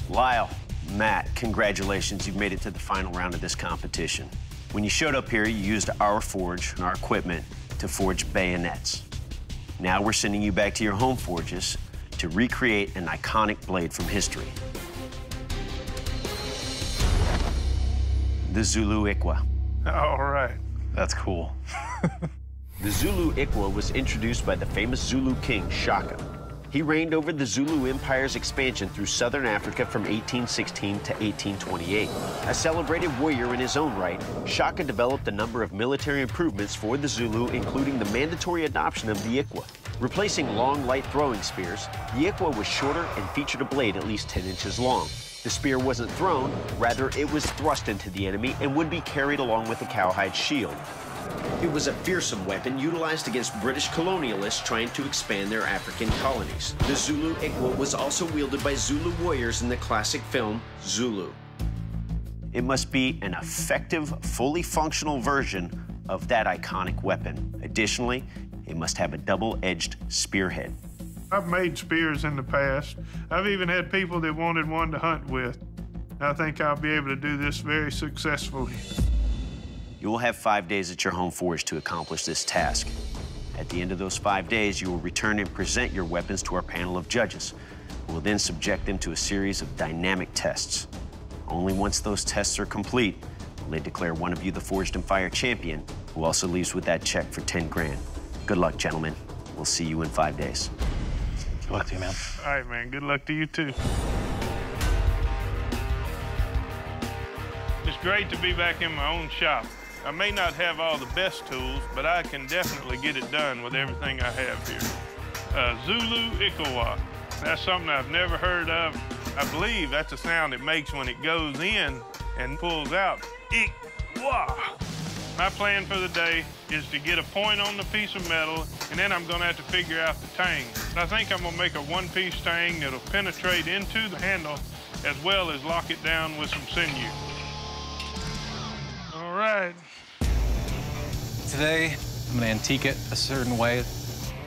Lyle, Matt, congratulations. You've made it to the final round of this competition. When you showed up here, you used our forge and our equipment to forge bayonets. Now we're sending you back to your home forges to recreate an iconic blade from history. The Zulu Iqua. All right, that's cool. The Zulu Iqua was introduced by the famous Zulu king, Shaka. He reigned over the Zulu Empire's expansion through southern Africa from 1816 to 1828. A celebrated warrior in his own right, Shaka developed a number of military improvements for the Zulu, including the mandatory adoption of the Iqua. Replacing long, light throwing spears, the Iqua was shorter and featured a blade at least 10 inches long. The spear wasn't thrown, rather it was thrust into the enemy and would be carried along with a cowhide shield. It was a fearsome weapon utilized against British colonialists trying to expand their African colonies. The Zulu Iqua was also wielded by Zulu warriors in the classic film Zulu. It must be an effective, fully functional version of that iconic weapon. Additionally, it must have a double-edged spearhead. I've made spears in the past. I've even had people that wanted one to hunt with. I think I'll be able to do this very successfully. You will have 5 days at your home forge to accomplish this task. At the end of those 5 days, you will return and present your weapons to our panel of judges, who will then subject them to a series of dynamic tests. Only once those tests are complete will they declare one of you the Forged in Fire champion, who also leaves with that check for 10 grand. Good luck, gentlemen. We'll see you in 5 days. Good luck to you, man. All right, man. Good luck to you, too. It's great to be back in my own shop. I may not have all the best tools, but I can definitely get it done with everything I have here. Zulu Iqua. That's something I've never heard of. I believe that's the sound it makes when it goes in and pulls out. Iqua. My plan for the day is to get a point on the piece of metal, and then I'm gonna have to figure out the tang. I think I'm gonna make a one-piece tang that'll penetrate into the handle as well as lock it down with some sinew. All right. Today, I'm gonna antique it a certain way,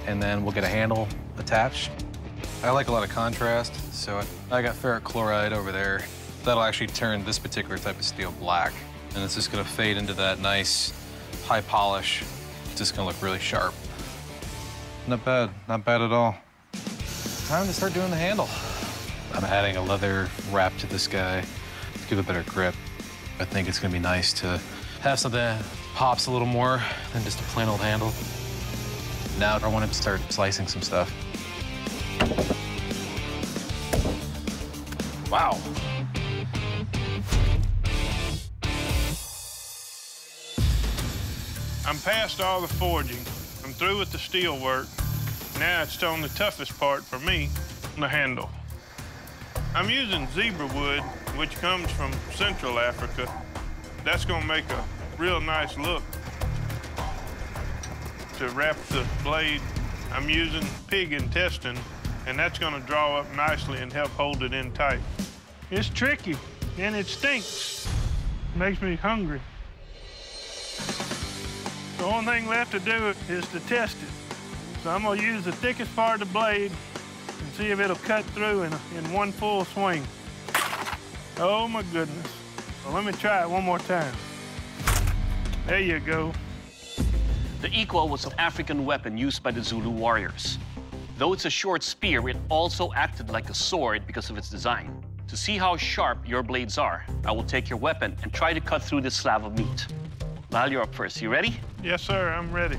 and then we'll get a handle attached. I like a lot of contrast, so I got ferric chloride over there. That'll actually turn this particular type of steel black, and it's just gonna fade into that nice high polish. It's just gonna look really sharp. Not bad at all. Time to start doing the handle. I'm adding a leather wrap to this guy to give it better grip. I think it's gonna be nice to have something that pops a little more than just a plain old handle. Now I want to start slicing some stuff. Wow. I'm past all the forging. I'm through with the steel work. Now it's on the toughest part for me, the handle. I'm using zebra wood, which comes from Central Africa. That's gonna make a real nice look. To wrap the blade, I'm using pig intestine, and that's gonna draw up nicely and help hold it in tight. It's tricky, and it stinks. Makes me hungry. The only thing left to do is to test it. So I'm gonna use the thickest part of the blade and see if it'll cut through in one full swing. Oh my goodness. Well, let me try it one more time. There you go. The Iqua was an African weapon used by the Zulu warriors. Though it's a short spear, it also acted like a sword because of its design. To see how sharp your blades are, I will take your weapon and try to cut through this slab of meat. Lyle, you're up first. You ready? Yes, sir, I'm ready.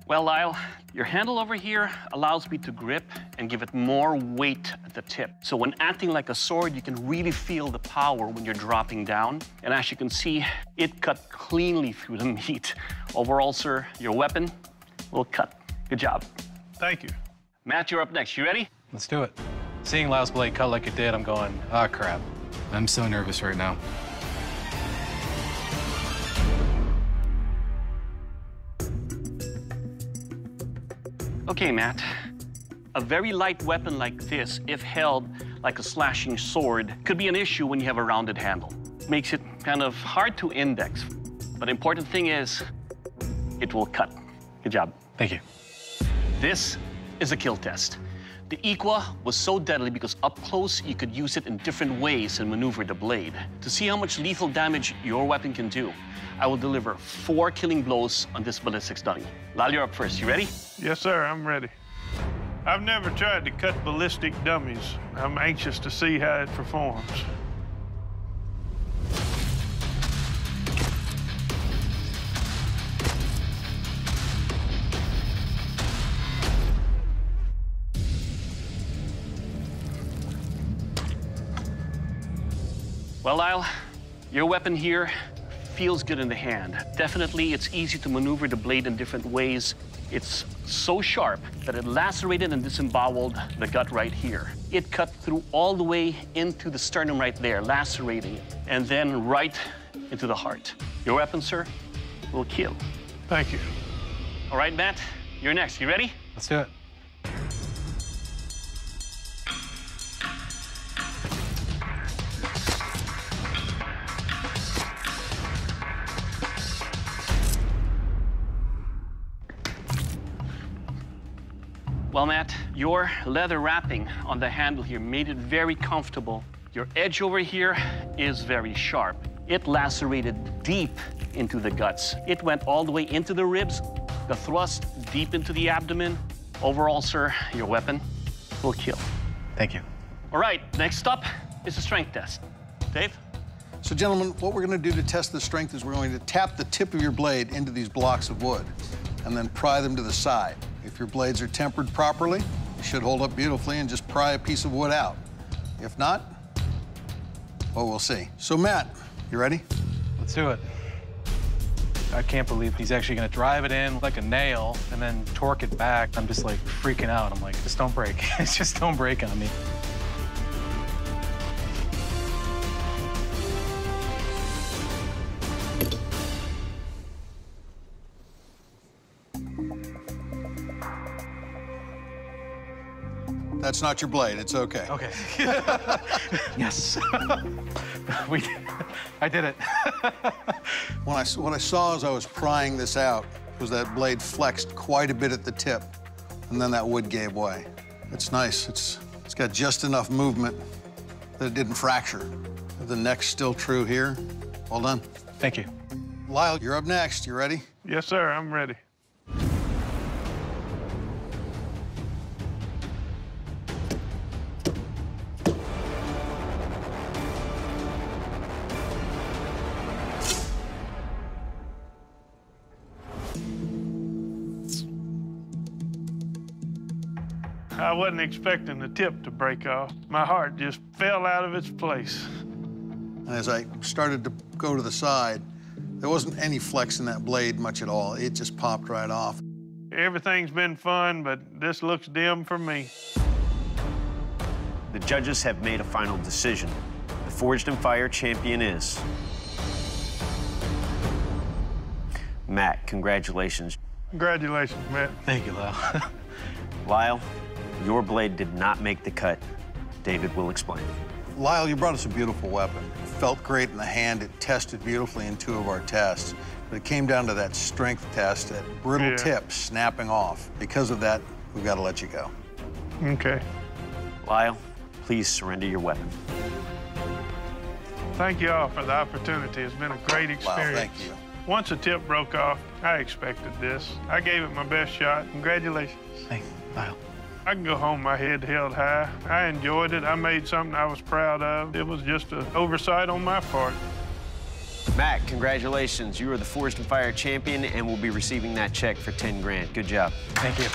Well, Lyle, your handle over here allows me to grip and give it more weight at the tip. So when acting like a sword, you can really feel the power when you're dropping down. And as you can see, it cut cleanly through the meat. Overall, sir, your weapon will cut. Good job. Thank you. Matt, you're up next. You ready? Let's do it. Seeing Lyle's blade cut like it did, I'm going, ah, crap. I'm so nervous right now. Okay, Matt. A very light weapon like this, if held like a slashing sword, could be an issue when you have a rounded handle. Makes it kind of hard to index. But the important thing is, it will cut. Good job. Thank you. This is a kill test. The Iqua was so deadly because up close, you could use it in different ways and maneuver the blade. To see how much lethal damage your weapon can do, I will deliver 4 killing blows on this ballistics dummy. Lyle, you're up first. You ready? Yes, sir, I'm ready. I've never tried to cut ballistic dummies. I'm anxious to see how it performs. Well, Lyle, your weapon here feels good in the hand. Definitely, it's easy to maneuver the blade in different ways. It's so sharp that it lacerated and disemboweled the gut right here. It cut through all the way into the sternum right there, lacerating it, and then right into the heart. Your weapon, sir, will kill. Thank you. All right, Matt, you're next. You ready? Let's do it. Well, Matt, your leather wrapping on the handle here made it very comfortable. Your edge over here is very sharp. It lacerated deep into the guts. It went all the way into the ribs, the thrust deep into the abdomen. Overall, sir, your weapon will kill. Thank you. All right, next up is a strength test. Dave? So, gentlemen, what we're going to do to test the strength is we're going to tap the tip of your blade into these blocks of wood and then pry them to the side. If your blades are tempered properly, you should hold up beautifully and just pry a piece of wood out. If not, well, we'll see. So, Matt, you ready? Let's do it. I can't believe he's actually gonna drive it in like a nail and then torque it back. I'm just like freaking out. I'm like, just don't break. Just don't break on me. That's not your blade. It's okay. Okay. Yes. I did it. What I saw as I was prying this out was that blade flexed quite a bit at the tip, and then that wood gave way. It's nice. It's got just enough movement that it didn't fracture. The neck's still true here. Well done. Thank you. Lyle, you're up next. You ready? Yes, sir, I'm ready. I wasn't expecting the tip to break off. My heart just fell out of its place. And as I started to go to the side, there wasn't any flex in that blade much at all. It just popped right off. Everything's been fun, but this looks dim for me. The judges have made a final decision. The Forged in Fire champion is Matt. Congratulations. Congratulations, Matt. Thank you, Lyle. Lyle, your blade did not make the cut. David will explain. Lyle, you brought us a beautiful weapon. It felt great in the hand. It tested beautifully in 2 of our tests. But it came down to that strength test, that brittle tip snapping off. Because of that, we've got to let you go. Okay. Lyle, please surrender your weapon. Thank you all for the opportunity. It's been a great experience. Lyle, thank you. Once the tip broke off, I expected this. I gave it my best shot. Congratulations. Thanks, Lyle. I can go home my head held high. I enjoyed it. I made something I was proud of. It was just an oversight on my part. Matt, congratulations. You are the Forged in Fire champion and will be receiving that check for 10 grand. Good job. Thank you.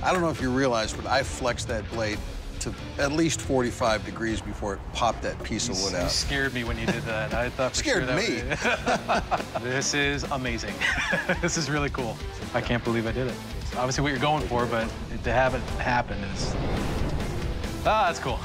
I don't know if you realize, but I flexed that blade to at least 45 degrees before it popped that piece of wood out. You scared me when you did that. I thought for Scared sure me. that would... This is amazing. This is really cool. I can't believe I did it. It's obviously what you're going for, but to have it happen is... Ah, that's cool.